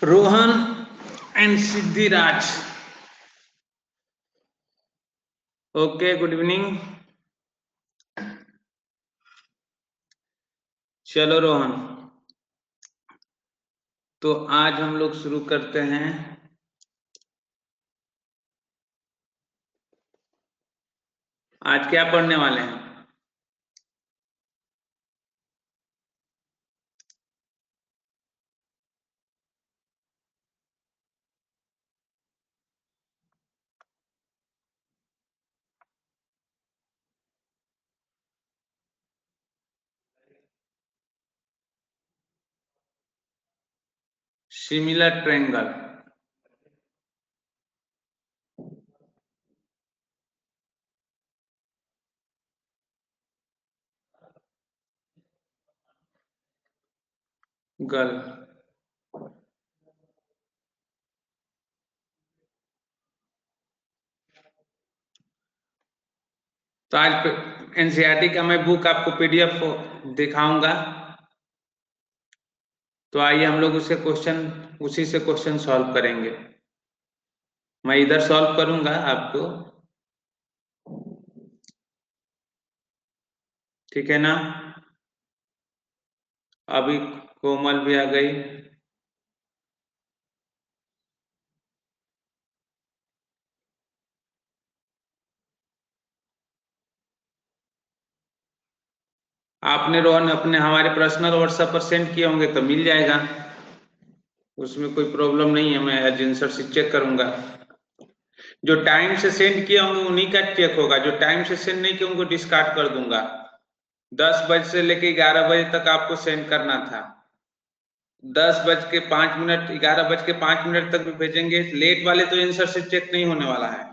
Rohan and Siddhiraj. Okay, good evening. चलो रोहन, तो आज हम लोग शुरू करते हैं। आज क्या पढ़ने वाले हैं? Similar triangle. गल। तो आज एनसीईआरटी का मैं बुक आपको पीडीएफ दिखाऊंगा। तो आइए हम लोग उसी से क्वेश्चन सॉल्व करेंगे। मैं इधर सॉल्व करूंगा आपको, ठीक है ना? अभी कोमल भी आ गई। आपने रोहन अपने हमारे पर्सनल व्हाट्सएप पर सेंड किए होंगे तो मिल जाएगा, उसमें कोई प्रॉब्लम नहीं है। मैं एज आंसर से चेक करूंगा। जो टाइम से सेंड किए होंगे उन्हीं का चेक होगा, जो टाइम से सेंड नहीं किए उनको डिस्कार्ड कर दूंगा। 10 बजे से लेके 11 बजे तक आपको सेंड करना था। 10:05, 11:05 तक भी भेजेंगे। लेट वाले तो आंसर शीट चेक नहीं होने वाला है।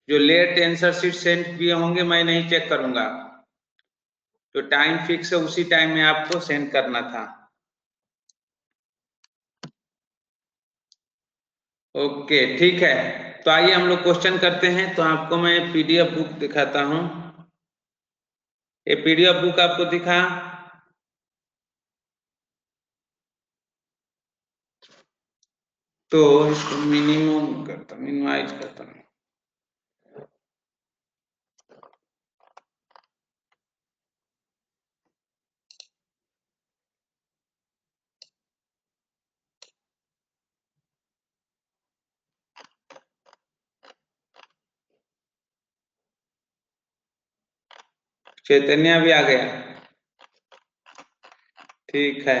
जो लेट आंसर शीट सेंड किए होंगे मैं नहीं चेक करूंगा। जो टाइम फिक्स है उसी टाइम में आपको सेंड करना था। ओके, ठीक है। तो आइए हम लोग क्वेश्चन करते हैं। तो आपको मैं पीडीएफ बुक दिखाता हूं। ये पीडीएफ बुक आपको दिखा। तो इसको मिनिमाइज करता हूं। चैतन्य भी आ गया, ठीक है।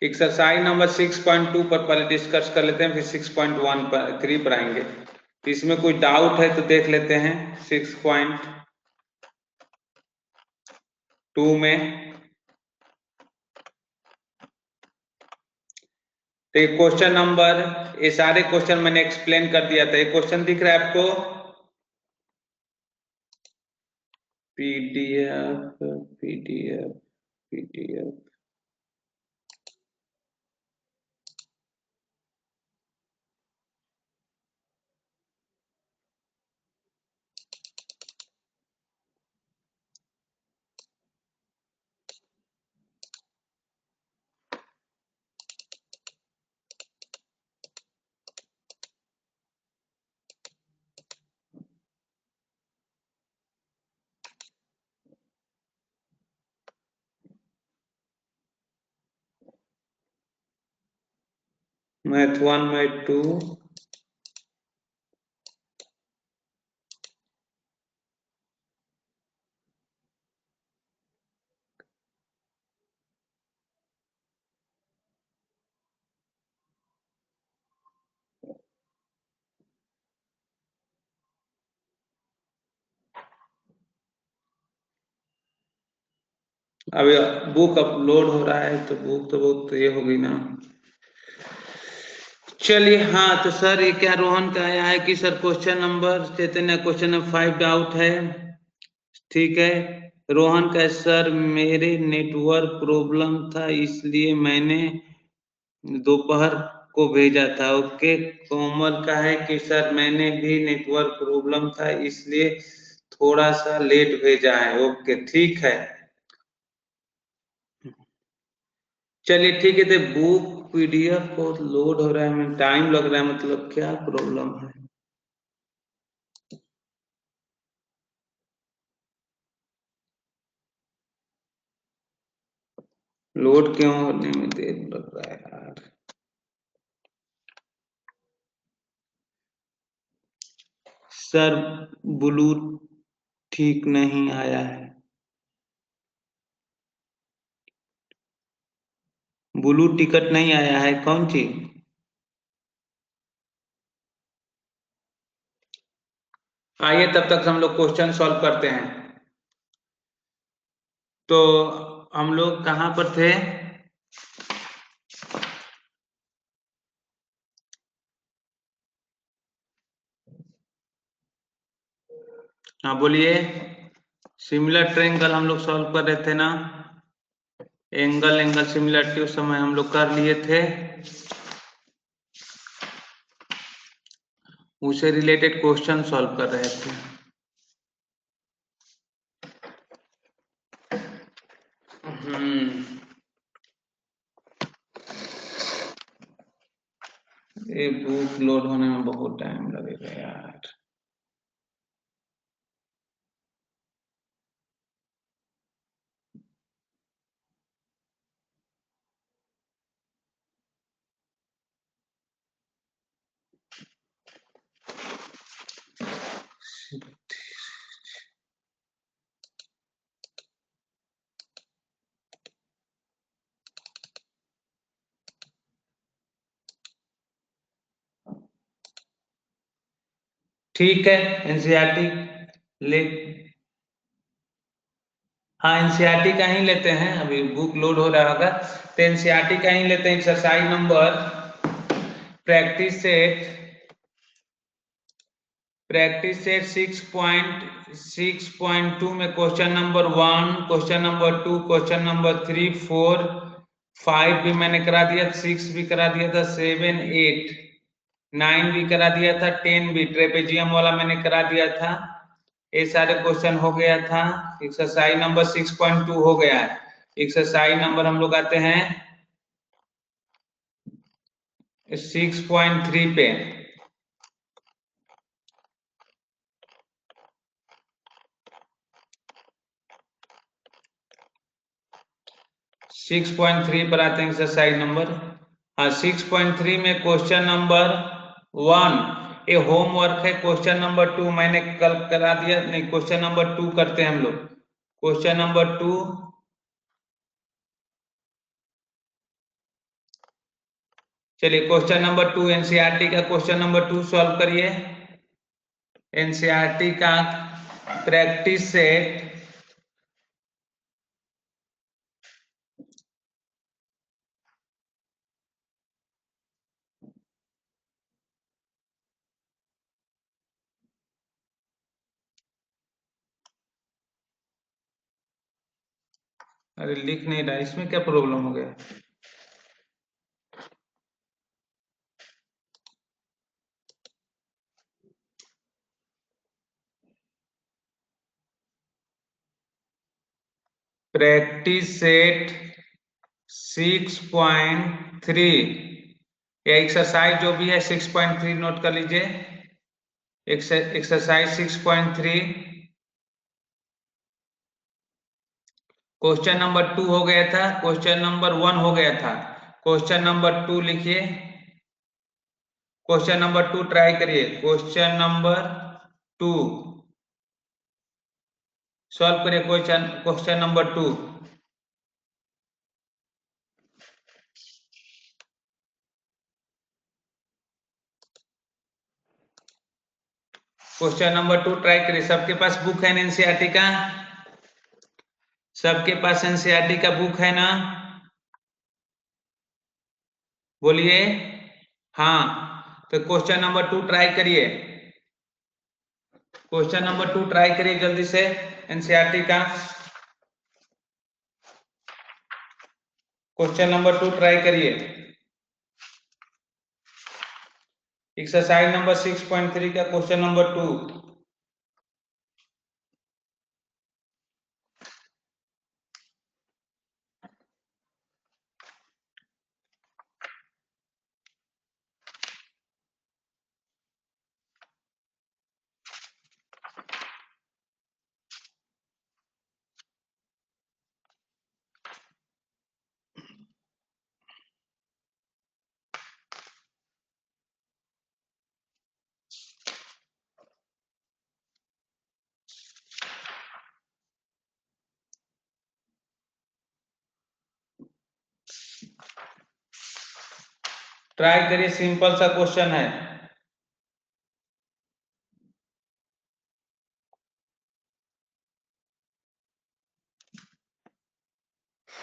एक्सरसाइज नंबर 6.2 पर पहले डिस्कस कर लेते हैं, फिर 6.3 पर आएंगे। इसमें कोई डाउट है तो देख लेते हैं। 6.2 में तो ये क्वेश्चन नंबर, ये सारे क्वेश्चन मैंने एक्सप्लेन कर दिया था। ये क्वेश्चन दिख रहा है आपको? PDF PDF PDF math 1 math 2 अभी बुक अपलोड हो रहा है, तो बुक तो बहुत ये होगी ना। चलिए, हाँ तो सर ये क्या रोहन का आया है कि सर क्वेश्चन नंबर चैतन्य क्वेश्चन नंबर 5 डाउट है, ठीक है। रोहन का सर मेरे नेटवर्क प्रॉब्लम था इसलिए मैंने दोपहर को भेजा था। ओके। कोमल का है कि सर मैंने भी नेटवर्क प्रॉब्लम था इसलिए थोड़ा सा लेट भेजा है। ओके ठीक है, चलिए ठीक है। तो बुक पीडीएफ को लोड हो रहा है, टाइम लग रहा है, मतलब क्या प्रॉब्लम है? लोड क्यों होने में देर लग रहा है यार? सर ब्लू ठीक नहीं आया है, ब्लू टिकट नहीं आया है। कौन चीज? आइए तब तक हम लोग क्वेश्चन सॉल्व करते हैं। तो हम लोग कहाँ पर थे? हाँ बोलिए। सिमिलर ट्रायंगल हम लोग सॉल्व कर रहे थे ना, एंगल सिमिलरिटी उस समय हम लोग कर लिए थे, उसे रिलेटेड क्वेश्चन सॉल्व कर रहे थे। ये बुक लोड होने में बहुत टाइम लगेगा यार। ठीक है, एनसीईआरटी ले, हाँ एनसीईआरटी का ही लेते हैं। अभी बुक लोड हो रहा होगा तो एनसीईआरटी का ही लेते हैं। एक्सरसाइज नंबर प्रैक्टिस सेट 6.2 में question number 1, question number 2, question number 3, 4, 5 भी मैंने करा दिया, 6 भी करा दिया था, 7, 8, 9 भी करा दिया था, 10 भी ट्रेपेजियम वाला मैंने करा दिया था। ये सारे क्वेश्चन हो गया था। एक्सरसाइज नंबर 6.2 हो गया है। एक्सरसाइज नंबर हम लोग आते हैं 6.3 पे। 6.3 पर आते हैं एक्सरसाइज नंबर, हाँ 6.3 में क्वेश्चन नंबर 1 ये होमवर्क है। क्वेश्चन नंबर 2 मैंने कल करा दिया, नहीं क्वेश्चन नंबर 2 करते हैं हम लोग। क्वेश्चन नंबर 2, चलिए क्वेश्चन नंबर 2 एनसीईआरटी का क्वेश्चन नंबर 2 सॉल्व करिए। एनसीईआरटी का प्रैक्टिस सेट अरे लिख नहीं रहा, इसमें क्या प्रॉब्लम हो गया? प्रैक्टिस सेट 6.3 या एक्सरसाइज जो भी है 6.3 नोट कर लीजिए। एक्सरसाइज 6.3 क्वेश्चन नंबर 2 हो गया था, क्वेश्चन नंबर 1 हो गया था, क्वेश्चन नंबर 2 लिखिए। क्वेश्चन नंबर 2 ट्राई करिए। क्वेश्चन नंबर 2 सॉल्व करिए। Question number 2, question number 2 try करिए। सबके पास बुक है एनसीईआरटी का? सबके पास एनसीईआरटी का बुक है ना? बोलिए। हाँ, तो क्वेश्चन नंबर 2 ट्राई करिए। क्वेश्चन नंबर 2 ट्राई करिए जल्दी से एनसीईआरटी का। क्वेश्चन नंबर 2 ट्राई करिए। एक्सरसाइज नंबर 6.3 का क्वेश्चन नंबर 2। ट्राई करिए, सिंपल सा क्वेश्चन है।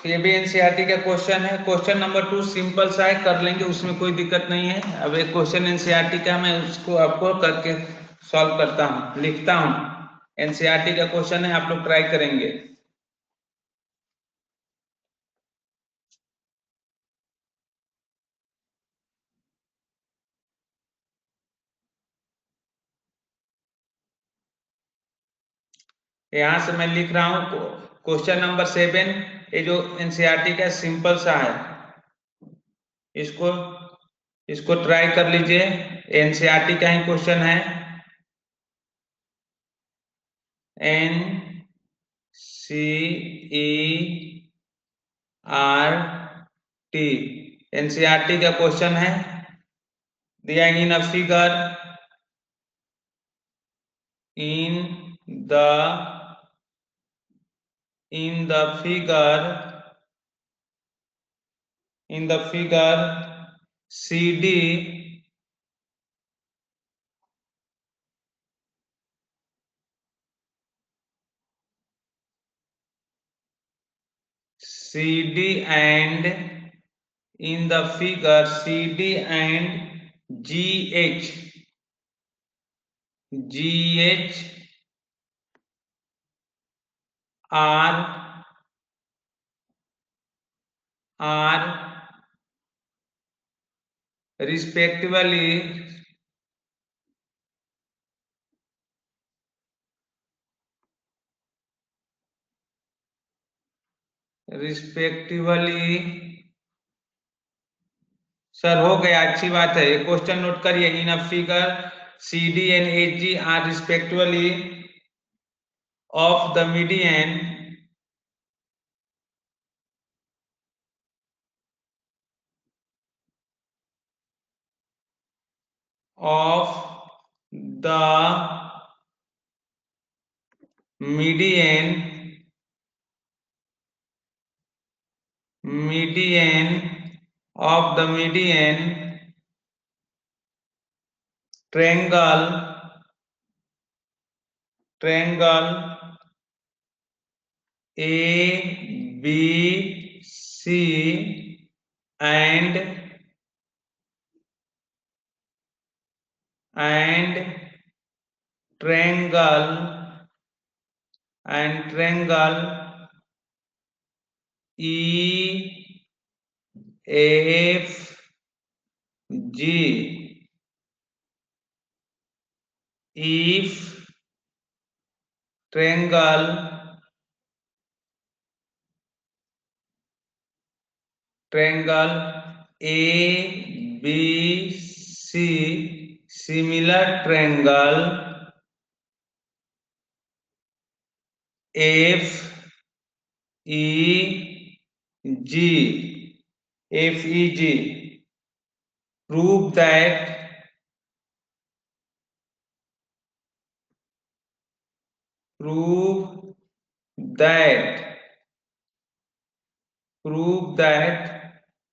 ये भी एनसीईआरटी का क्वेश्चन है। क्वेश्चन नंबर 2 सिंपल सा है, कर लेंगे, उसमें कोई दिक्कत नहीं है। अब एक क्वेश्चन एनसीईआरटी का मैं उसको आपको करके सॉल्व करता हूँ, लिखता हूँ। एनसीईआरटी का क्वेश्चन है, आप लोग ट्राई करेंगे। यहां से मैं लिख रहा हूं क्वेश्चन नंबर 7। ये जो एनसीईआरटी का सिंपल सा है, इसको इसको ट्राई कर लीजिए। एनसीईआरटी का ही क्वेश्चन है। N C E R T NCERT का क्वेश्चन है। दिया in a figure in the figure CD and in the figure CD and GH are respectively sir हो गया, अच्छी बात है। ये क्वेश्चन नोट करिए। In a figure CD and HG are respectively of the median of the median triangle ABC and triangle EFG if triangle ABC similar triangle FEG prove that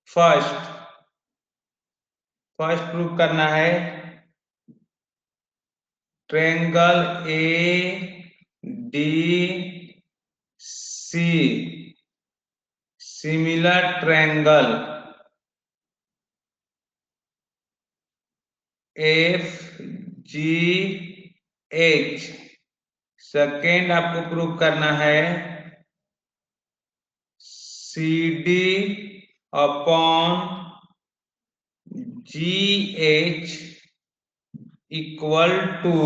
first prove करना है triangle ADC similar triangle FGH। Second आपको prove करना है CD upon GH equal to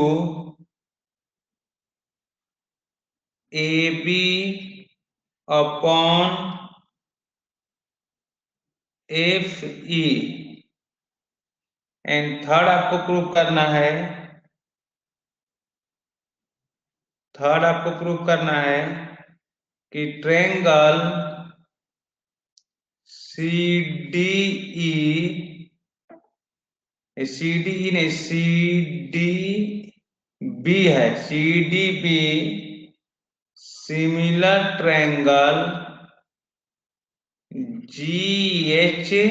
AB upon FE। And third आपको prove करना है कि triangle CDE नहीं CDB है, CDB सिमिलर ट्रायंगल GHE।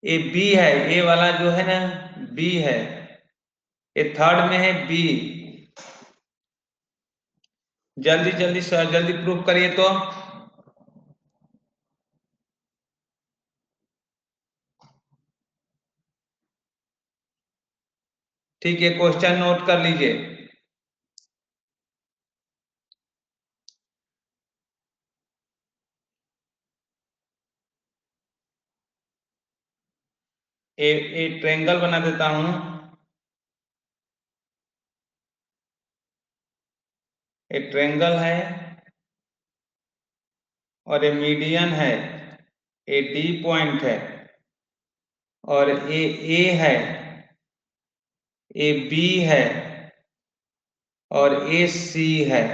ये बी है, ए वाला जो है ना बी है, ये थर्ड में है बी। जल्दी जल्दी सर जल्दी प्रूव करिए तो। ठीक है, क्वेश्चन नोट कर लीजिए। एक ट्रायंगल बना देता हूं। एक ट्रायंगल है और ये मीडियन है, ए डी पॉइंट है और ए है, ए बी है और ए सी है,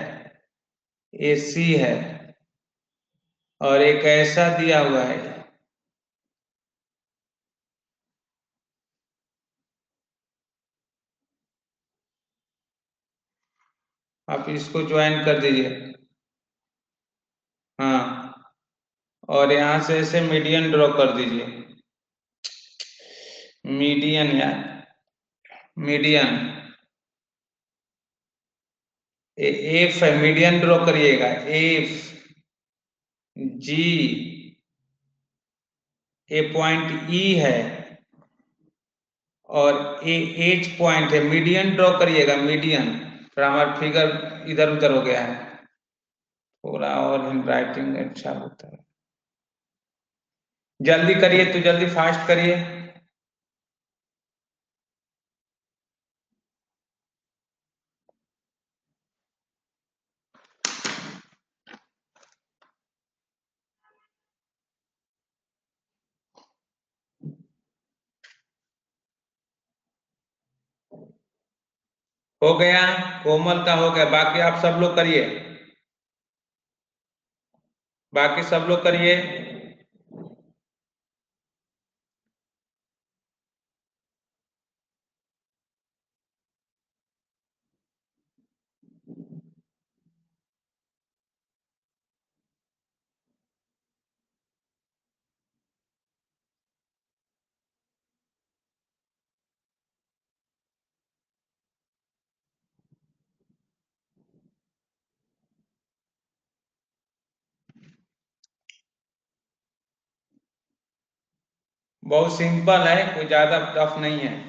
ए सी है और एक ऐसा दिया हुआ है। आप इसको ज्वाइन कर दीजिए। हाँ, और यहां से ऐसे मीडियन ड्रॉ कर दीजिए। मीडियन यार, मीडियन एफ है, मीडियन ड्रॉ करिएगा। एफ जी, ए पॉइंट ई है और ए एच पॉइंट है। मीडियन ड्रॉ करिएगा, मीडियन। फिर हमारा फिगर इधर उधर हो गया है, थोड़ा और हैंड राइटिंग अच्छा होता है। जल्दी करिए तो, जल्दी फास्ट करिए। हो गया, कोमल का हो गया, बाकी आप सब लोग करिए, बाकी सब लोग करिए। बहुत सिंपल है, कोई ज्यादा टफ नहीं है।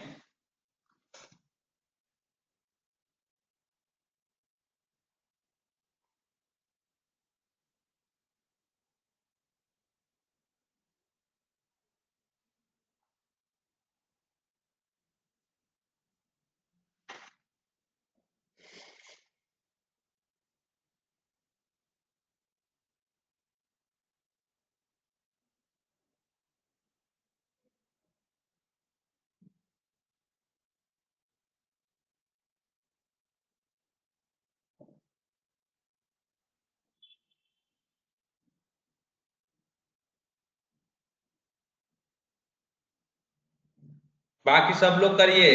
बाकी सब लोग करिए,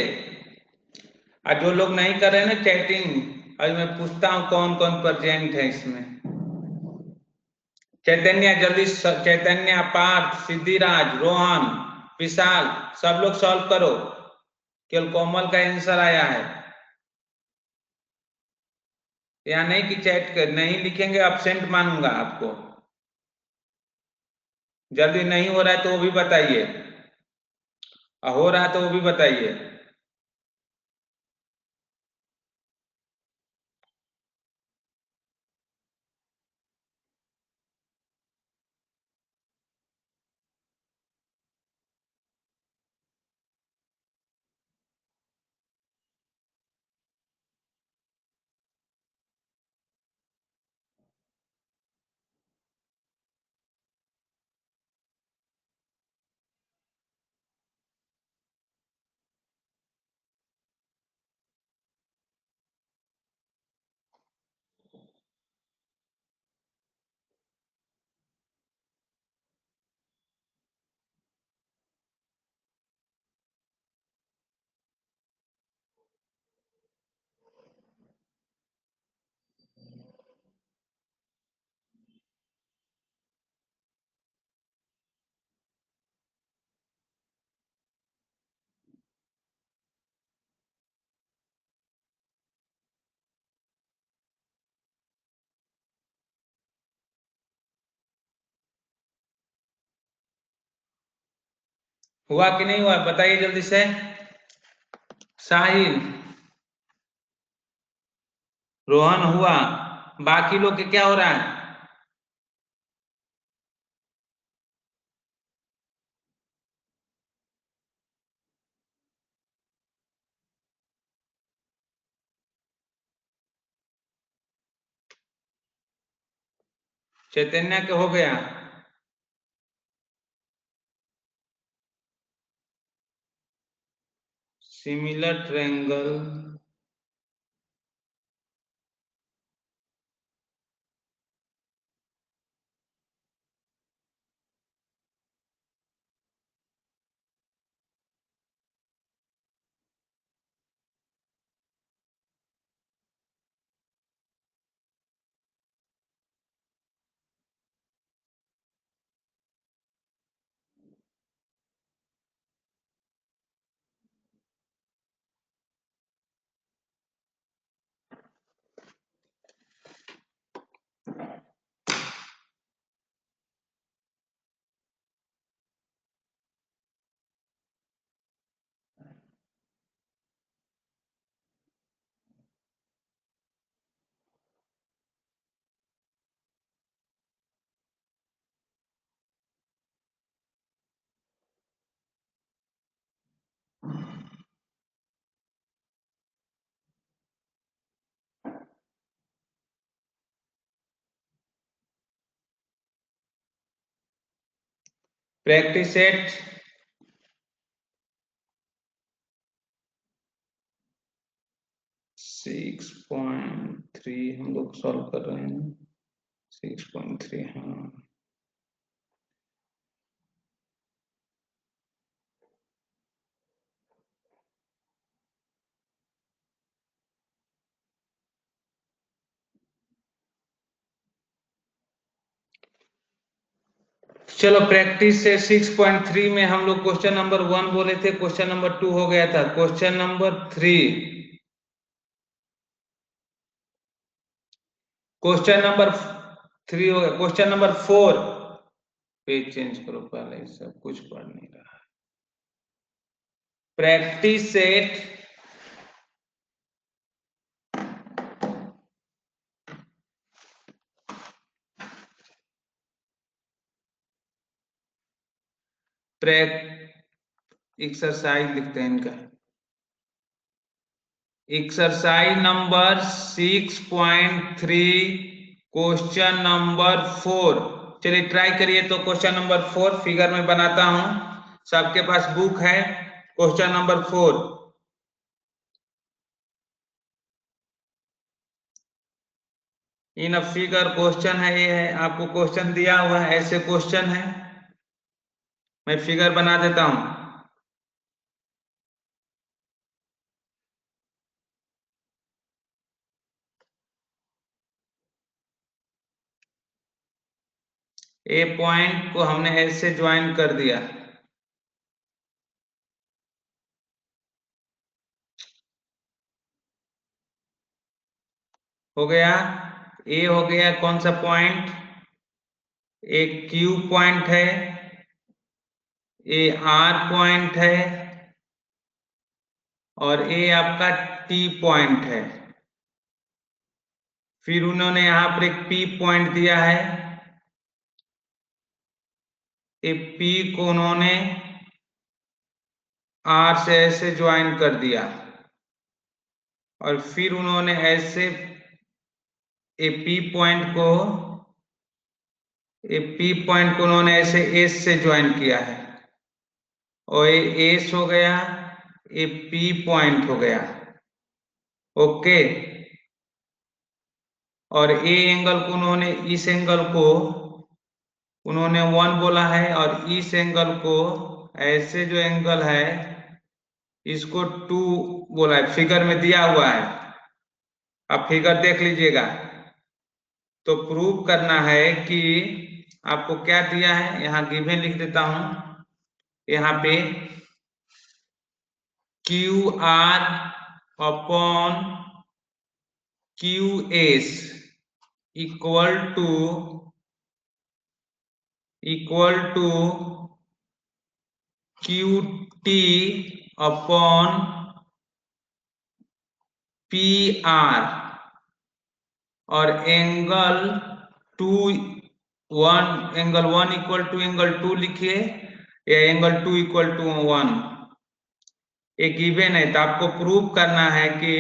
और जो लोग नहीं कर रहे हैं ना चैटिंग, अभी मैं पूछता हूँ कौन कौन प्रेजेंट है इसमें। चैतन्य जल्दी, चैतन्य, पार्थ, सिद्धिराज, रोहन, विशाल, सब लोग सॉल्व करो। केवल कोमल का आंसर आया है। यहाँ नहीं कि चैट कर नहीं लिखेंगे, एब्सेंट मानूंगा आपको। जल्दी नहीं हो रहा है तो वो भी बताइए। हो रहा तो वो भी बताइए। हुआ कि नहीं हुआ बताइए जल्दी से। साहिल, रोहन हुआ, बाकी लोग के क्या हो रहा है? चैतन्य के हो गया? सिमिलर ट्रायंगल, प्रैक्टिस सेट 6.3 हम लोग सॉल्व कर रहे हैं। 6.3 हाँ। चलो प्रैक्टिस से 6.3 में हम लोग क्वेश्चन नंबर 1 बोले थे, क्वेश्चन नंबर 2 हो गया था, क्वेश्चन नंबर 3, क्वेश्चन नंबर 3 हो गया, क्वेश्चन नंबर 4 पेज चेंज करो पहले, सब कुछ पढ़ नहीं रहा। प्रैक्टिस सेट एक्सरसाइज लिखते हैं इनका, एक्सरसाइज नंबर 6.3 क्वेश्चन नंबर 4। चलिए ट्राई करिए। तो क्वेश्चन नंबर 4 फिगर में बनाता हूं, सबके पास बुक है। Question number 4, in figure question है, ये है आपको क्वेश्चन दिया हुआ है, ऐसे क्वेश्चन है। मैं फिगर बना देता हूं। ए पॉइंट को हमने ऐसे ज्वाइन कर दिया, हो गया। ए हो गया कौन सा पॉइंट? एक क्यू पॉइंट है, ए आर पॉइंट है, और ए आपका टी पॉइंट है। फिर उन्होंने यहां पर एक पी पॉइंट दिया है, ए पी को उन्होंने आर से ऐसे ज्वाइन कर दिया और फिर उन्होंने ऐसे ए पी पॉइंट को उन्होंने ऐसे एस से ज्वाइन किया है और ये एस हो गया, ये पी पॉइंट हो गया। ओके, और ए एंगल को उन्होंने, इस एंगल को उन्होंने 1 बोला है और इस एंगल को, ऐसे जो एंगल है इसको 2 बोला है, फिगर में दिया हुआ है, आप फिगर देख लीजिएगा। तो प्रूव करना है कि आपको क्या दिया है, यहां गिवन लिख देता हूं, यहाँ पे Q R upon Q S equal to Q T upon P R, और एंगल 1 इक्वल टू एंगल 2 लिखिए, या एंगल 2 इक्वल टू 1। एक गिवन है तो आपको प्रूव करना है कि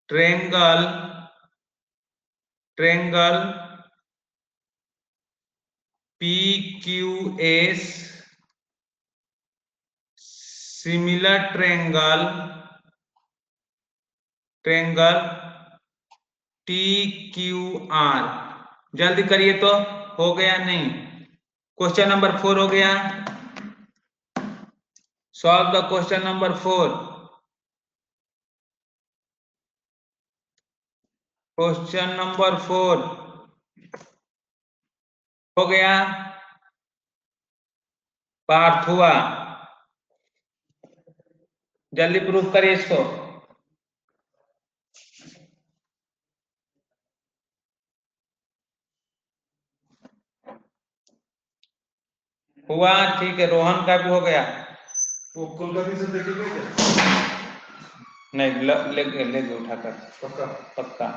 triangle P Q S similar triangle T Q R. जल्दी करिए, तो हो गया नहीं? क्वेश्चन नंबर 4 हो गया। Solve the question number 4। Question number 4 हो गया, पार्थ हुआ। जल्दी प्रूफ करिए इसको। हुआ, ठीक है, रोहन का भी हो गया। वो कोलकाता से देखे गए क्या? नहीं, ले उठाकर पक्का पक्का।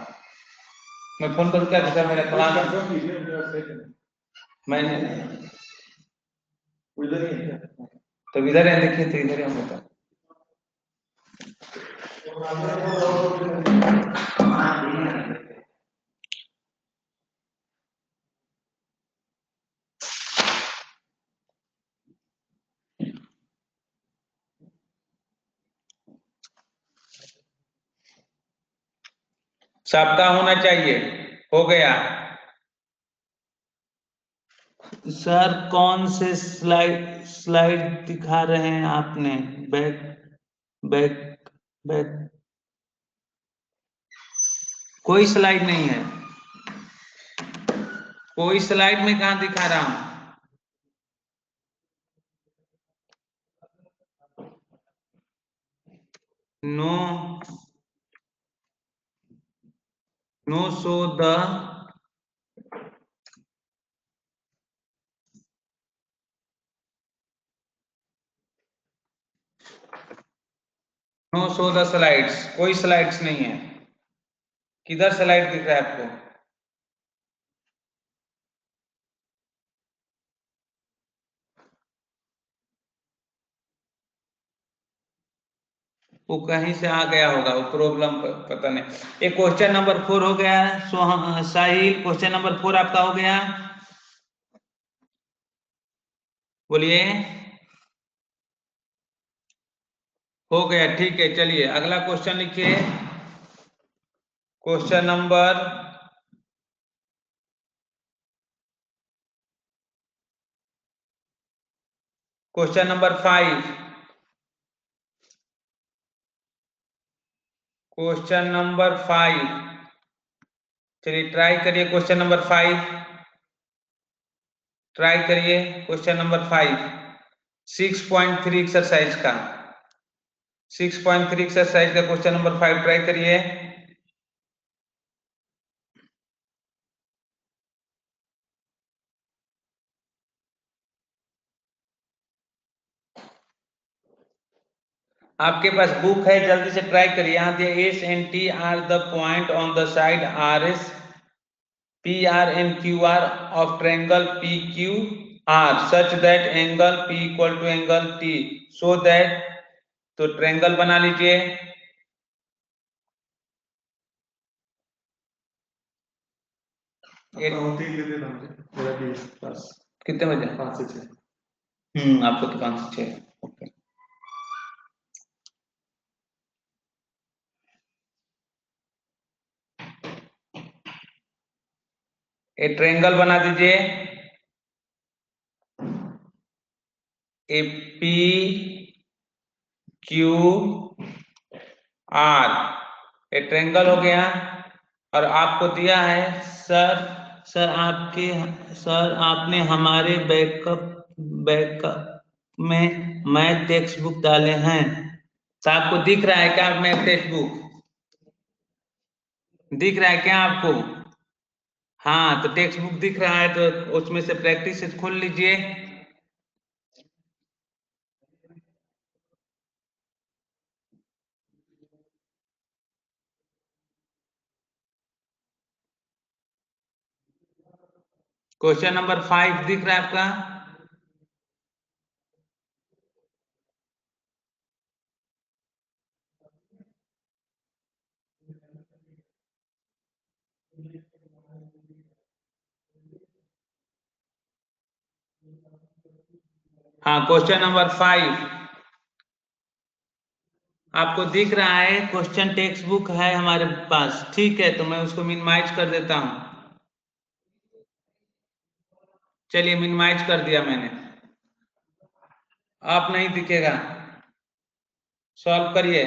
मैं फोन करूँ क्या? दूसरा मेरा क्लास कंफर्म कीजिए, मेरा सेकंड मैंने उधर ही है। तो इधर है, देखिए तो इधर ही हम बता। सबका होना चाहिए। हो गया सर, कौन से स्लाइड दिखा रहे हैं आपने? बैक बैक बैक कोई स्लाइड नहीं है, कोई स्लाइड में कहां दिखा रहा हूं? No no show the no show the slides. कोई स्लाइड्स नहीं है। किधर स्लाइड दिख रहा है आपको? वो कहीं से आ गया होगा, वो प्रॉब्लम पता नहीं। ये क्वेश्चन नंबर 4 हो गया। साहिल, क्वेश्चन नंबर 4 आपका हो गया, बोलिए। हो गया, ठीक है। चलिए अगला क्वेश्चन लिखिए। Question number 5। क्वेश्चन नंबर 5, चलिए ट्राई करिए। क्वेश्चन नंबर 5 ट्राई करिए। क्वेश्चन नंबर 5 6.3 एक्सरसाइज का 6.3 एक्सरसाइज का क्वेश्चन नंबर 5 ट्राई करिए। आपके पास बुक है, जल्दी से ट्राई करिए। यहाँ दिया S and T are the point on the side R S P R and Q R of triangle P Q R such that angle P equal to angle T so that, तो triangle बना लीजिए। आपका 3 दे देना मुझे, मेरा 20 बस। कितने बजे? 5 से 6। आपको तो 5 से 6। ओके, एक ट्रायंगल बना दीजिए। ए पी क्यू आर, ये ट्रायंगल हो गया। और आपको दिया है सर आपने हमारे बैकअप में मैथ टेक्स्ट बुक डाले हैं। तो आपको दिख रहा है क्या मैथ टेक्स्ट बुक? दिख रहा है क्या आपको? हाँ, तो टेक्स्ट बुक दिख रहा है तो उसमें से प्रैक्टिस से खोल लीजिए। क्वेश्चन नंबर 5 दिख रहा है आपका? हाँ, क्वेश्चन नंबर 5 आपको दिख रहा है। क्वेश्चन टेक्स्ट बुक है हमारे पास, ठीक है, तो मैं उसको मिनिमाइज कर देता हूं। चलिए, मिनिमाइज कर दिया मैंने। आप नहीं दिखेगा, सॉल्व करिए,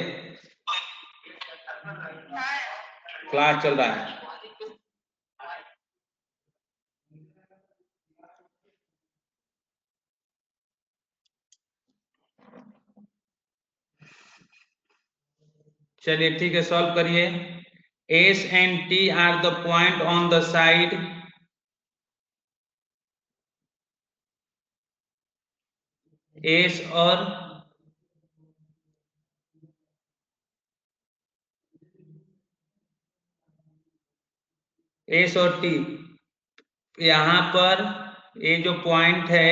क्लास चल रहा है। चलिए ठीक है, सॉल्व करिए। S and T are the point on the side S और एस और टी, यहां पर ये जो पॉइंट है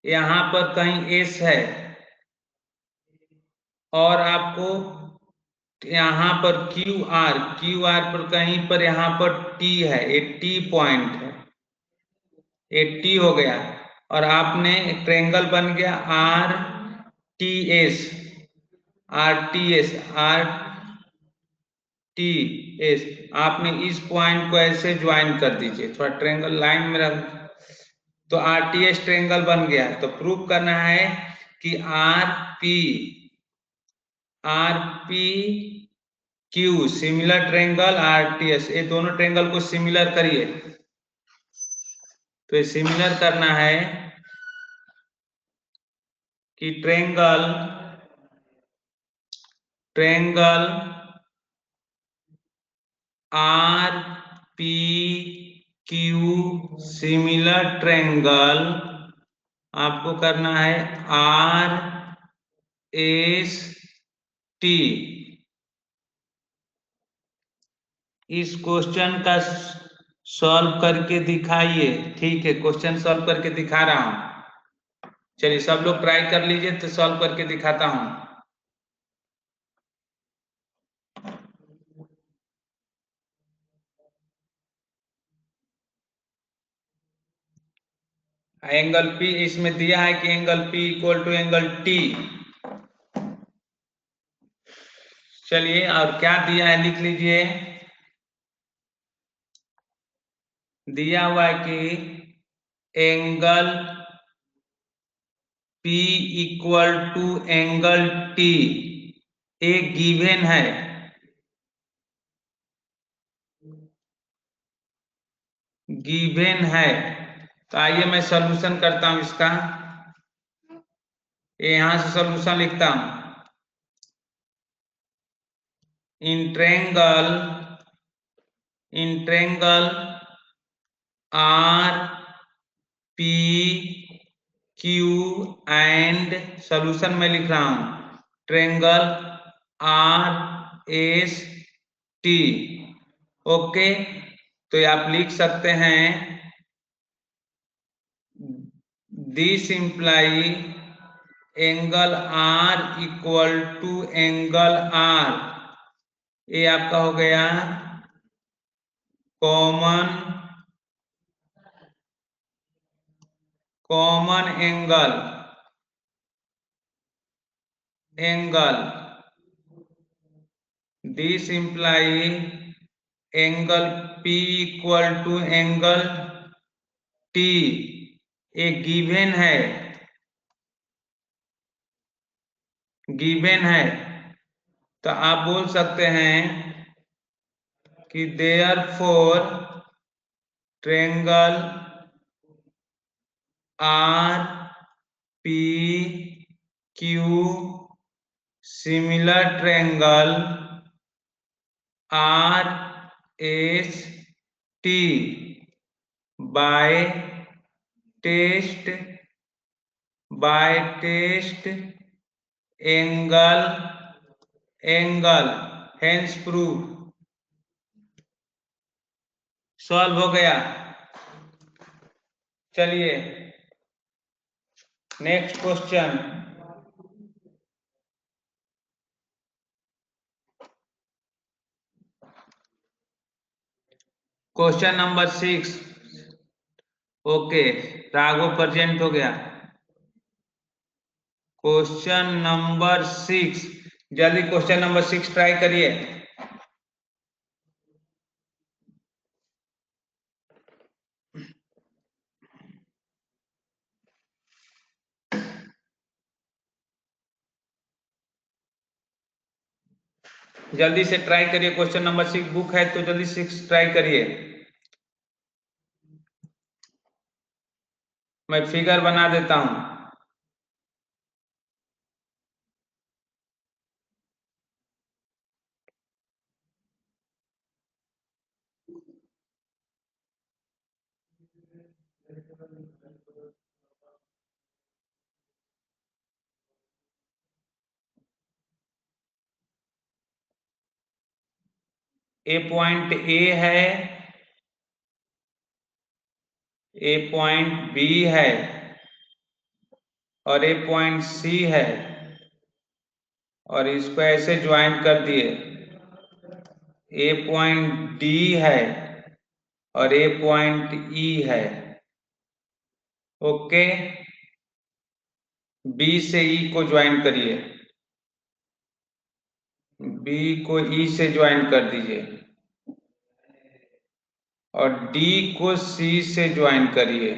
यहां पर कहीं एस है और आपको यहाँ पर क्यू आर पर कहीं पर यहाँ पर टी है, ये टी पॉइंट है, ये टी हो गया। और आपने ट्रायंगल बन गया R T S, R T S. आपने इस पॉइंट को ऐसे ज्वाइन कर दीजिए, थोड़ा ट्रायंगल लाइन में रख, तो आर टी एस ट्रायंगल बन गया। तो प्रूव करना है कि are P Q similar triangle RTS, ये दोनों ट्रायंगल को सिमिलर करिए। तो ये सिमिलर करना है कि triangle R P Q similar triangle आपको करना है आर एस टी। इस क्वेश्चन का सॉल्व करके दिखाइए। ठीक है, क्वेश्चन सॉल्व करके दिखा रहा हूं। चलिए सब लोग ट्राई कर लीजिए, तो सॉल्व करके दिखाता हूं। एंगल पी इसमें दिया है कि angle P equal to angle T. चलिए, और क्या दिया है लिख लीजिए। दिया हुआ है कि angle P equal to angle T एक गिवन है। गिवन है, तो आइए मैं सॉल्यूशन करता हूं इसका। यहां से सॉल्यूशन लिखता हूं। In triangle R P Q and solution में लिख रहा हूं triangle R S T. Okay, तो आप लिख सकते हैं this imply angle R equal to angle R. ये आपका हो गया common angle this imply angle P equal to angle T। एक गिवन है तो आप बोल सकते हैं कि therefore triangle R P Q similar triangle R S T by test angle hence prove. Solve हो गया। चलिए next question. Question number 6। Okay, Raghav present हो गया। क्वेश्चन नंबर 6, जल्दी क्वेश्चन नंबर 6 ट्राई करिए। जल्दी से ट्राई करिए। क्वेश्चन नंबर 6 बुक है तो जल्दी 6 ट्राई करिए। मैं फिगर बना देता हूं। ए पॉइंट ए है, ए पॉइंट बी है और ए पॉइंट सी है और इसको ऐसे ज्वाइन कर दिए। ए पॉइंट डी है और ए पॉइंट ई है। ओके, बी से ई को ज्वाइन करिए, बी को ई से ज्वाइन कर दीजिए और डी को सी से ज्वाइन करिए।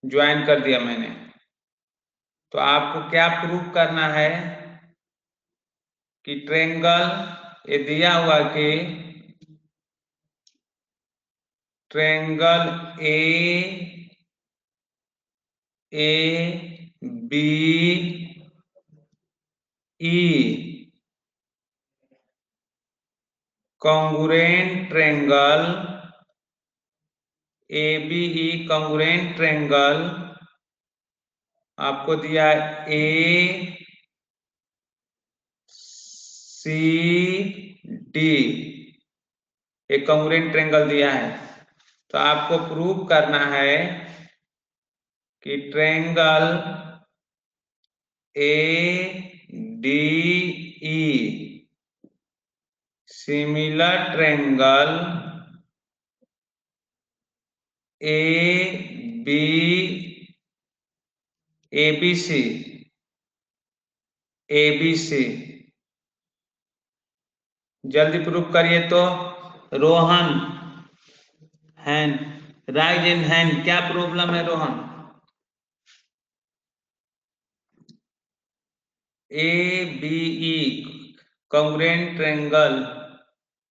ज्वाइन कर दिया मैंने। तो आपको क्या प्रूव करना है कि ट्रायंगल ये दिया हुआ कि triangle A B E congruent triangle ABE congruent triangle आपको दिया ACD, एक कॉन्ग्रुएंट ट्रायंगल दिया है। तो आपको प्रूव करना है कि triangle ADE similar triangle ABC जल्दी प्रूफ करिए। तो Rohan hand rise in hand, क्या प्रॉब्लम है Rohan? ABE congruent triangle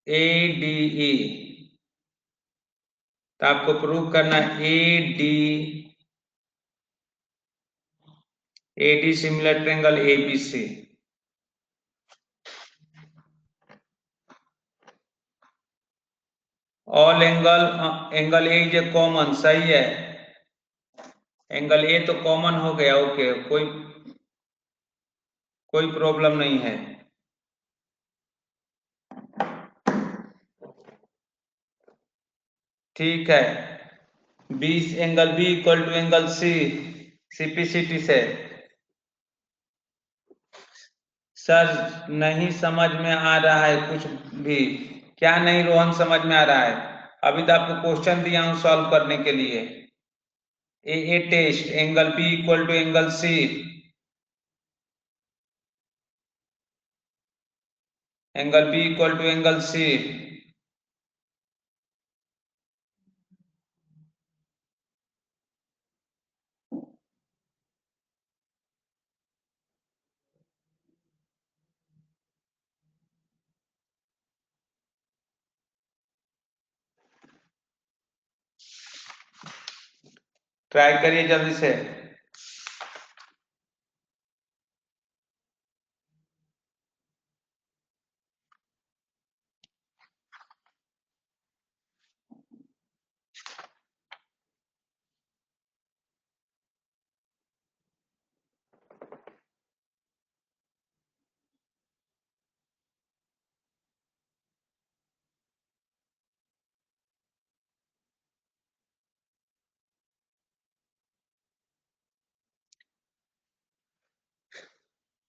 ADE, तो आपको प्रूव करना AD similar triangle ABC। All angle A is a common, सही है। एंगल ए तो कॉमन हो गया, ओके, कोई प्रॉब्लम नहीं है। ठीक है, 20 angle B equal to angle C, CPCT से। सर नहीं समझ में आ रहा है कुछ भी। क्या नहीं रोहन समझ में आ रहा है? अभी तो आपको क्वेश्चन दिया हूं सॉल्व करने के लिए। A test angle B equal to angle c, angle B equal to angle c. Try करिए जल्दी से।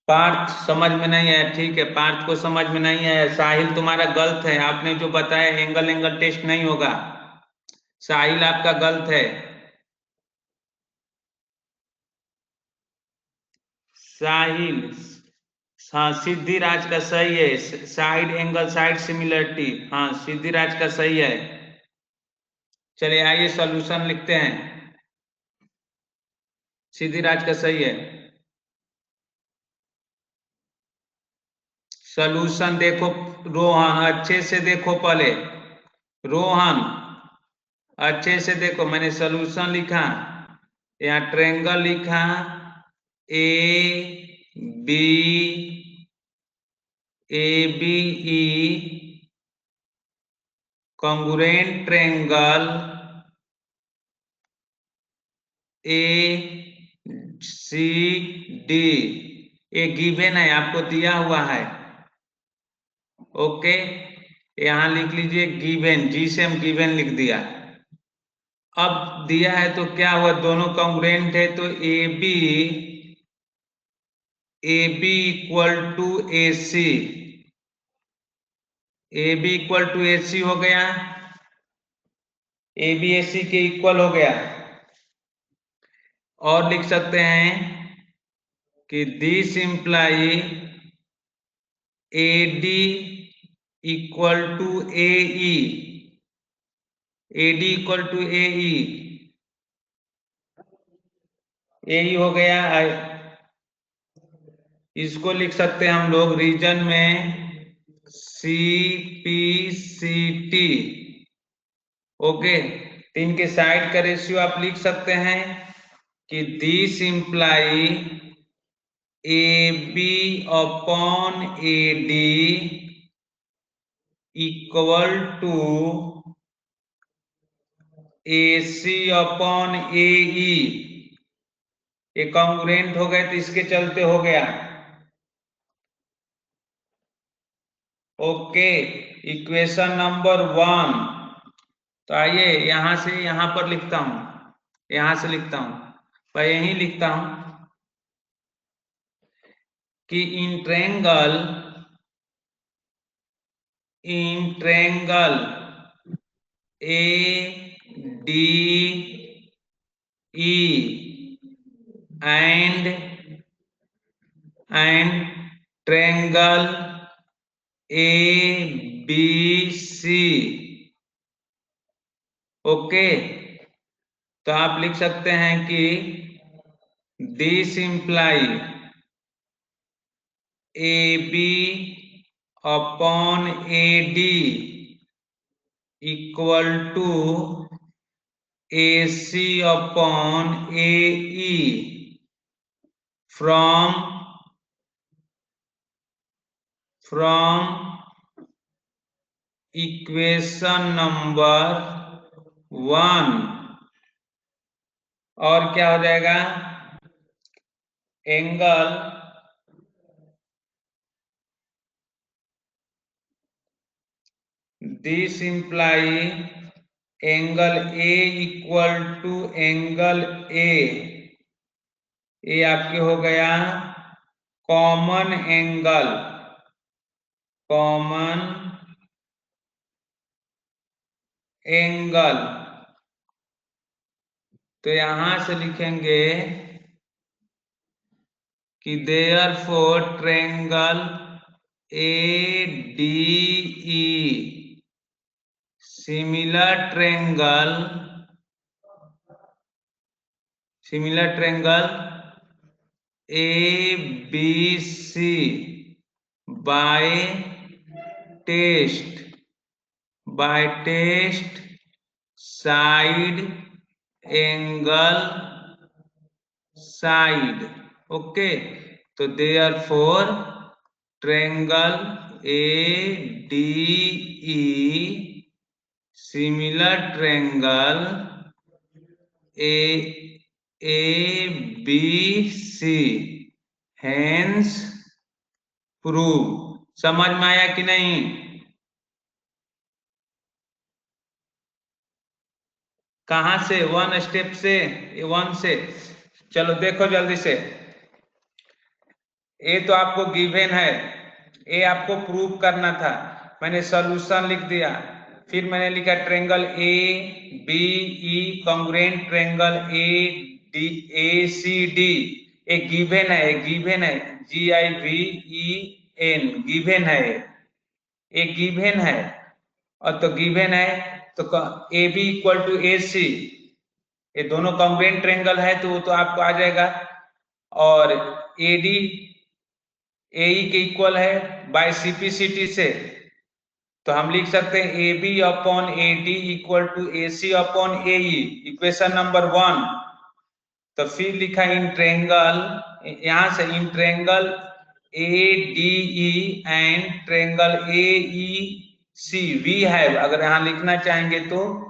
पार्थ समझ में नहीं आया, ठीक है, पार्थ को समझ में नहीं आया। साहिल तुम्हारा गलत है, आपने जो बताया एंगल एंगल टेस्ट नहीं होगा, साहिल आपका गलत है। साहिल, हाँ सिद्धिराज का सही है, साइड एंगल साइड सिमिलरिटी, हाँ सिद्धिराज का सही है। चलिए आइए सॉल्यूशन लिखते हैं। सिद्धिराज का सही है। सॉल्यूशन देखो रोहन, अच्छे से देखो पहले, रोहन अच्छे से देखो, मैंने सॉल्यूशन लिखा, यहाँ ट्रायंगल लिखा B E congruent triangle C D, ये गिवन है, आपको दिया हुआ है। ओके, यहां लिख लीजिए गिवन, जी से हम गिवन लिख दिया। अब दिया है तो क्या हुआ, दोनों कॉन्ग्रुएंट है तो ए b equal to A c, a b equal to A c हो गया, ए बी ए सी के इक्वल हो गया। और लिख सकते हैं कि this imply a D equal to a e, a D equal to a e हो गया। इसको लिख सकते हैं हम लोग रीजन में C P C T. Okay, तीन के साइड का रेशियो आप लिख सकते हैं कि this imply A B upon A D equal to A C upon A e. ये कॉन्ग्रुएंट हो गए तो इसके चलते हो गया। Okay, equation number 1। तो आइए यहां से यहां पर लिखता हूं, यहां से लिखता हूं, पर यही लिखता हूं कि in triangle A D E and triangle A B C. Okay, तो आप लिख सकते हैं कि this imply A B upon A D equal to A C upon A E from equation number 1। और क्या हो जाएगा, angle this imply angle A equal to angle A आपके हो गया कॉमन एंगल, कॉमन एंगल। तो यहां से लिखेंगे कि therefore triangle ADE similar triangle ABC by test side angle side. Okay, तो therefore triangle ADE similar triangle ABC hence prove. समझ में आया कि नहीं? कहां से? वन स्टेप से, वन से। चलो देखो जल्दी से। ए तो आपको गिवन है, ए आपको प्रूव करना था, मैंने सॉल्यूशन लिख दिया। फिर मैंने लिखा triangle ABE congruent triangle ACD। एक गिवन है, गिवन है, GIVEN गिवन है, एक गिवन है। और तो गिवन है तो AB इक्वल टू AC, ये दोनों कॉन्ग्रुएंट ट्रायंगल है तो वो तो आपको आ जाएगा। और AD AE के इक्वल है बाय CPCT से, तो हम लिख सकते हैं AB upon AD equal to AC upon AE, equation number 1। तो फिर लिखा इन ट्रायंगल, यहां से in triangle ADE and triangle AEC we have, अगर यहां लिखना चाहेंगे तो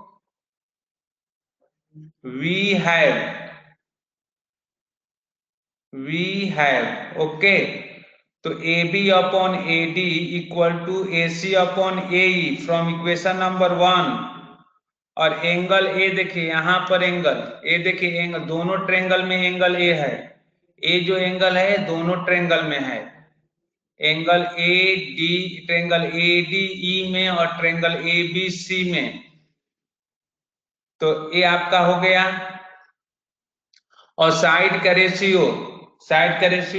वी हैव ओके। तो AB upon AD equal to AC upon AE from equation number 1। और एंगल ए देखिए, यहां पर एंगल ए देखिए, एंगल दोनों ट्रायंगल में एंगल ए है, ए जो एंगल है दोनों ट्रायंगल में है, एंगल ट्रायंगल ADE में और ट्रायंगल ABC में। तो ये आपका हो गया। और साइड का रेशियो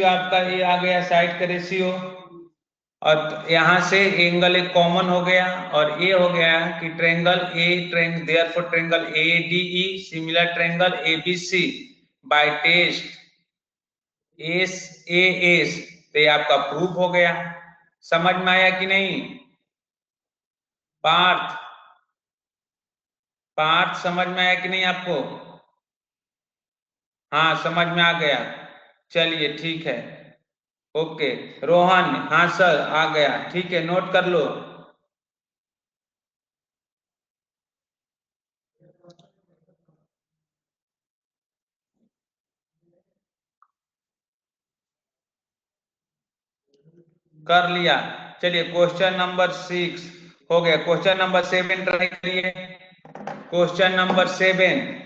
आपका ये आ गया, साइड का रेशियो। और यहां से एंगल एक कॉमन हो गया, और ये हो गया कि triangle therefore triangle ADE similar triangle ABC by test SAS। तो ये आपका प्रूफ हो गया। समझ में आया कि नहीं? पार्थ समझ में आया कि नहीं आपको? हाँ समझ में आ गया, चलिए ठीक है, ओके। रोहन, हाँ सर आ गया, ठीक है, नोट कर लो। कर लिया, चलिए क्वेश्चन नंबर 6 हो गया। क्वेश्चन नंबर 7 ट्राई करिए। Question number 7,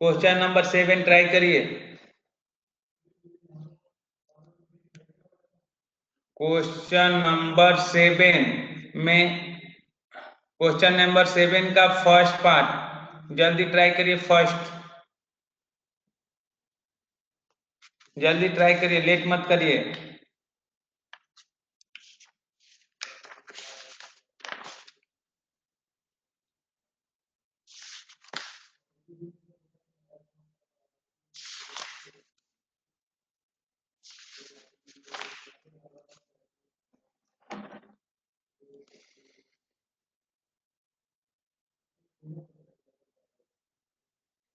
question number 7 try करिए। क्वेश्चन नंबर 7 में, क्वेश्चन नंबर 7 का फर्स्ट पार्ट जल्दी ट्राई करिए, जल्दी ट्राई करिए, लेट मत करिए।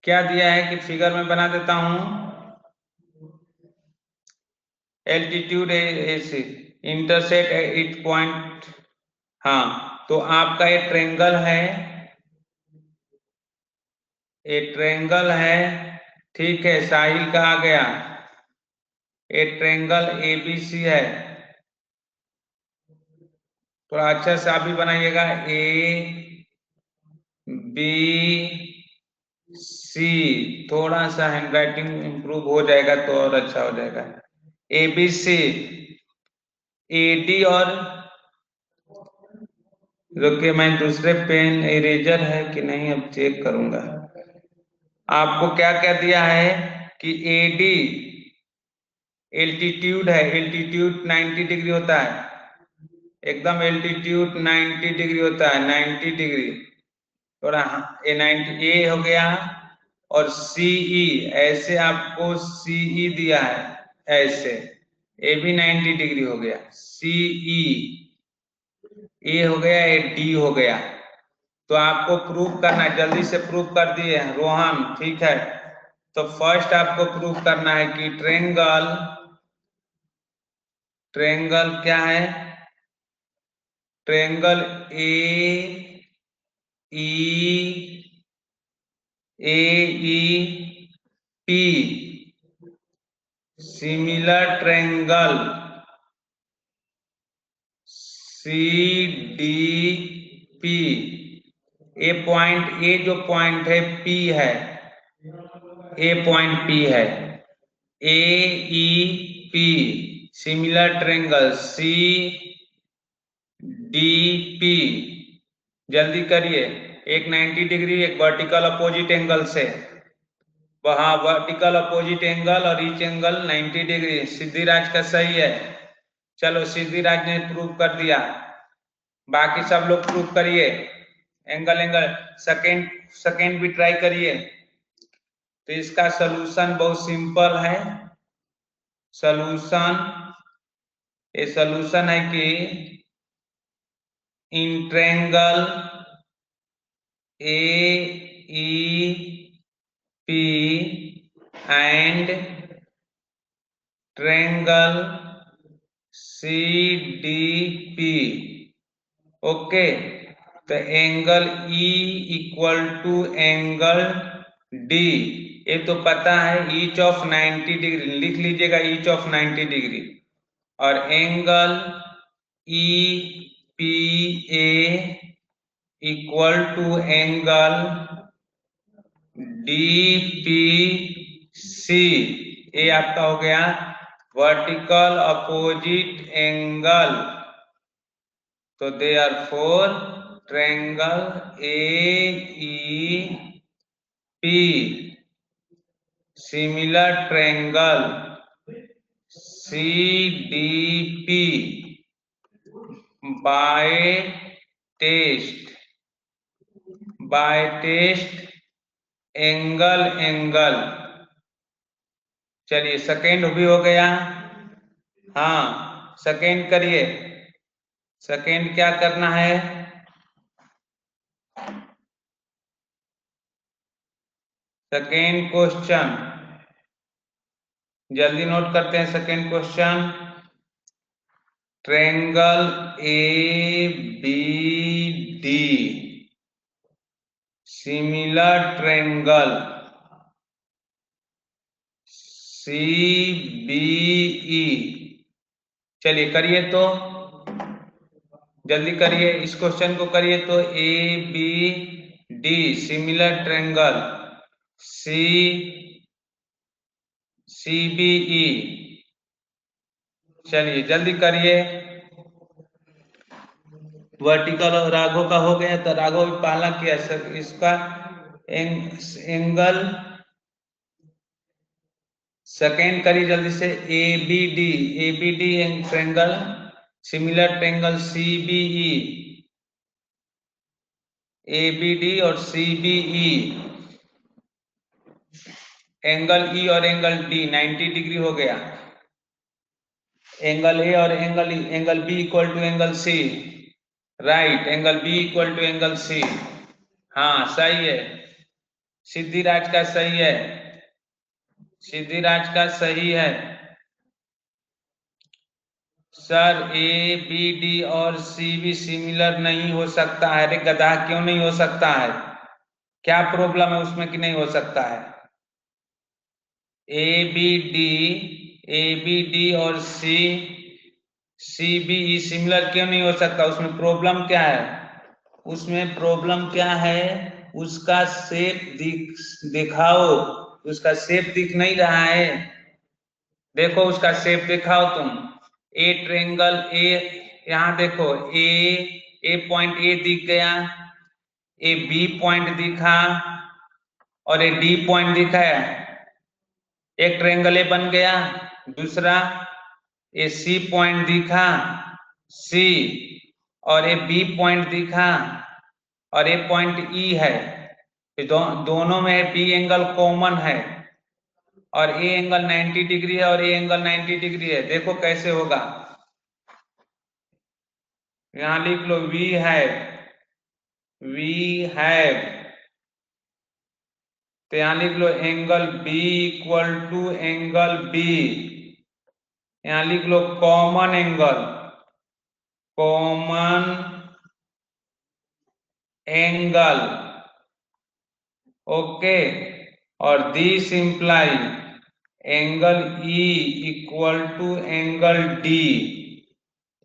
क्या दिया है कि फिगर में बना देता हूं। Altitude intersect at point. हाँ, तो आपका ये ट्रायंगल है, ए ट्रेंगल है, ठीक है, साहिल का आ गया। ए ट्रेंगल एबीसी है, थोड़ा अच्छा से आप भी बनाइएगा। ए बी सी, थोड़ा सा हैंडराइटिंग इंप्रूव हो जाएगा तो और अच्छा हो जाएगा। एबीसी, एडी और रुकिए, मैं दूसरे पेन इरेजर है कि नहीं अब चेक करूंगा। आपको क्या क्या दिया है कि एडी एल्टीट्यूड है, एल्टीट्यूड 90 डिग्री होता है, एकदम एल्टीट्यूड 90 डिग्री होता है, 90 डिग्री। थोड़ा ए 90 ए हो गया, और सीई ऐसे आपको सीई दिया है, ऐसे ए भी 90 डिग्री हो गया, सीई ए हो गया, ए डी हो गया। तो आपको प्रूव करना है, जल्दी से प्रूव कर दिए हैं रोहन, ठीक है। तो फर्स्ट आपको प्रूव करना है कि ट्रेंगल, ट्रेंगल क्या है, triangle a E P, similar triangle c D p. A point, a जो पॉइंट है पी है, ए पॉइंट पी है, a E P, similar triangle c D p. जल्दी करिए, एक 90 डिग्री, एक वर्टिकल अपोजिट एंगल से, वहां वर्टिकल अपोजिट एंगल और ईच एंगल 90 डिग्री। सिद्धिराज का सही है, चलो सिद्धिराज ने प्रूव कर दिया, बाकी सब लोग प्रूव करिए। एंगल एंगल सेकेंड सेकेंड भी ट्राई करिए। तो इसका सलूशन बहुत सिंपल है। सलूशन, ये सलूशन है कि in triangle a E p and triangle c D p, okay. तो angle e equal to angle d, ये तो पता है, ईच ऑफ 90 डिग्री लिख लीजिएगा, ईच ऑफ 90 डिग्री। और angle E P A equal to angle D P C, ये आपका हो गया वर्टिकल अपोजिट एंगल। तो therefore triangle A E P, similar triangle C D P by test, by test angle angle. चलिए second भी हो गया, हाँ सेकेंड करिए। सेकेंड क्या करना है, सेकेंड क्वेश्चन जल्दी नोट करते हैं। Second question, triangle A B D similar triangle C B E. चलिए करिए तो, जल्दी करिए, इस क्वेश्चन को करिए तो। A B D similar triangle C C B E, चलिए जल्दी करिए। वर्टिकल और राघव का हो गया, तो राघव भी पहला किया इसका एंगल। सेकेंड करिए जल्दी से, A B D, A B D triangle similar triangle C B E, A B D और C B E, angle E और एंगल डी 90 डिग्री हो गया। एंगल ए और angle B equal to angle C, right, angle B equal to angle C, हाँ सही है, सिद्धिराज का सही है, सिद्धिराज का सही है। सर ए बी डी और सी भी सिमिलर नहीं हो सकता है, अरे गधा क्यों नहीं हो सकता है, क्या प्रॉब्लम है उसमें कि नहीं हो सकता है? ए बी डी और सी बी ई सिमिलर क्यों नहीं हो सकता? उसमें प्रॉब्लम क्या है? उसमें प्रॉब्लम क्या है? उसका शेप दिखाओ। उसका शेप दिख नहीं रहा है। देखो उसका शेप दिखाओ तुम। ए ट्रेंगल ए, यहां देखो ए पॉइंट ए दिख गया, ए बी पॉइंट दिखा और ए डी पॉइंट दिखा है। एक ट्रेंगल ए बन गया। दूसरा ए सी पॉइंट दिखा सी, और ए बी पॉइंट दिखा और ए पॉइंट ई है। दोनों में बी एंगल कॉमन है और ए एंगल 90 डिग्री है और ए एंगल 90 डिग्री है। देखो कैसे होगा। यहां लिख लो वी हैव, तो यहां लिख लो angle B equal to angle b. यहां लिख लो कॉमन एंगल, ओके। और this imply angle e equal to angle d.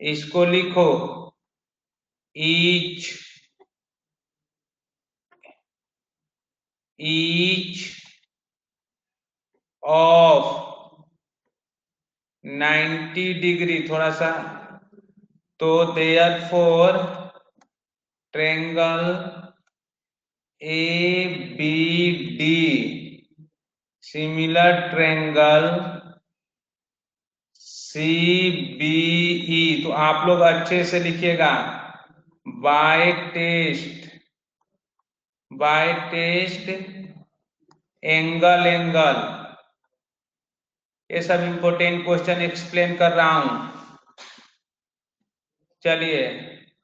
इसको लिखो ईच ऑफ 90 डिग्री, थोड़ा सा, तो therefore triangle a B D similar triangle c B e. तो आप लोग अच्छे से लिखिएगा बाय टेस्ट एंगल ये सब इंपोर्टेंट क्वेश्चन एक्सप्लेन कर रहा हूं। चलिए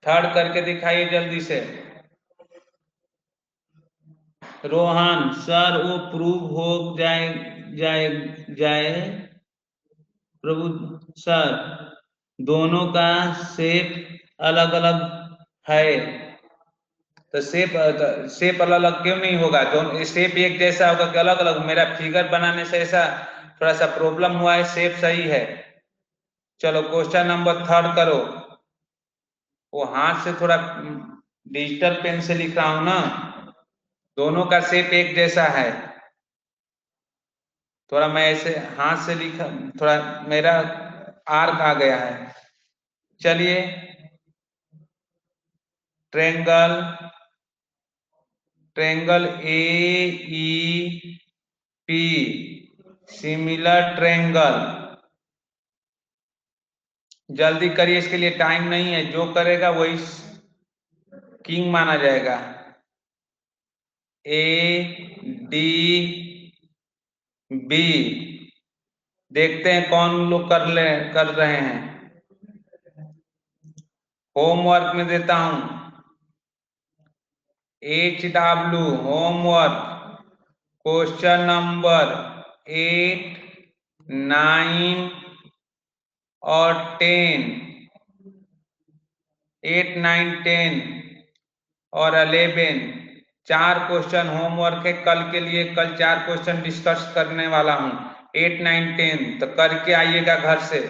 थर्ड करके दिखाइए जल्दी से। रोहन सर वो प्रूव हो जाए प्रभु सर, दोनों का शेप अलग अलग है, तो शेप अलग अलग क्यों नहीं होगा? दोनों शेप एक जैसा होगा कि अलग अलग? मेरा फिगर बनाने से ऐसा थोड़ा सा प्रॉब्लम हुआ है, शेप सही है। चलो क्वेश्चन नंबर थर्ड करो। वो हाथ से थोड़ा डिजिटल पेन से लिख रहा हूं ना, दोनों का शेप एक जैसा है। थोड़ा मैं ऐसे हाथ से लिखा, थोड़ा मेरा आर्क आ गया है। चलिए triangle a E P similar triangle, जल्दी करिए, इसके लिए टाइम नहीं है। जो करेगा वही किंग माना जाएगा। ए डी बी, देखते हैं कौन लोग कर रहे हैं। होमवर्क में देता हूं HW होमवर्क क्वेश्चन नंबर 8, 9 और 10, 8, 9, 10 और 11, 4 क्वेश्चन होमवर्क है कल के लिए। कल 4 क्वेश्चन डिस्कस करने वाला हूं, 8, 9, 10। तो करके आइएगा घर से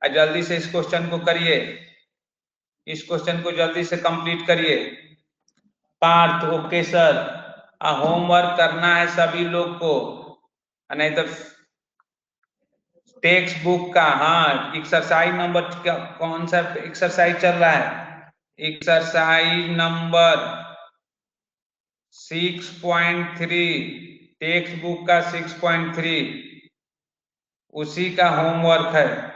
और जल्दी से इस क्वेश्चन को करिए, इस क्वेश्चन को जल्दी से कंप्लीट करिए। पार्थ ओके सर, होमवर्क करना है सभी लोग को, नहीं तो टेक्स्ट बुक का। हाँ एक्सरसाइज नंबर कौन सा एक्सरसाइज चल रहा है? एक्सरसाइज नंबर 6.3, टेक्स्ट बुक का 6.3, उसी का होमवर्क है।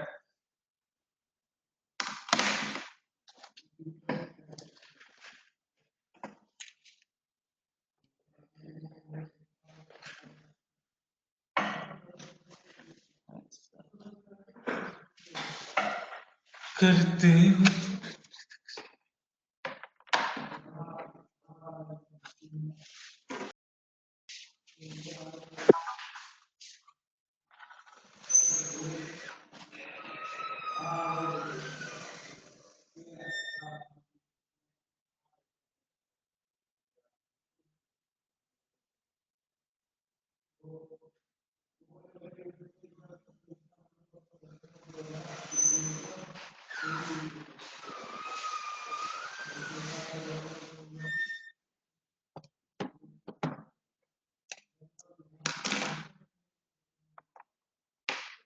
करते हो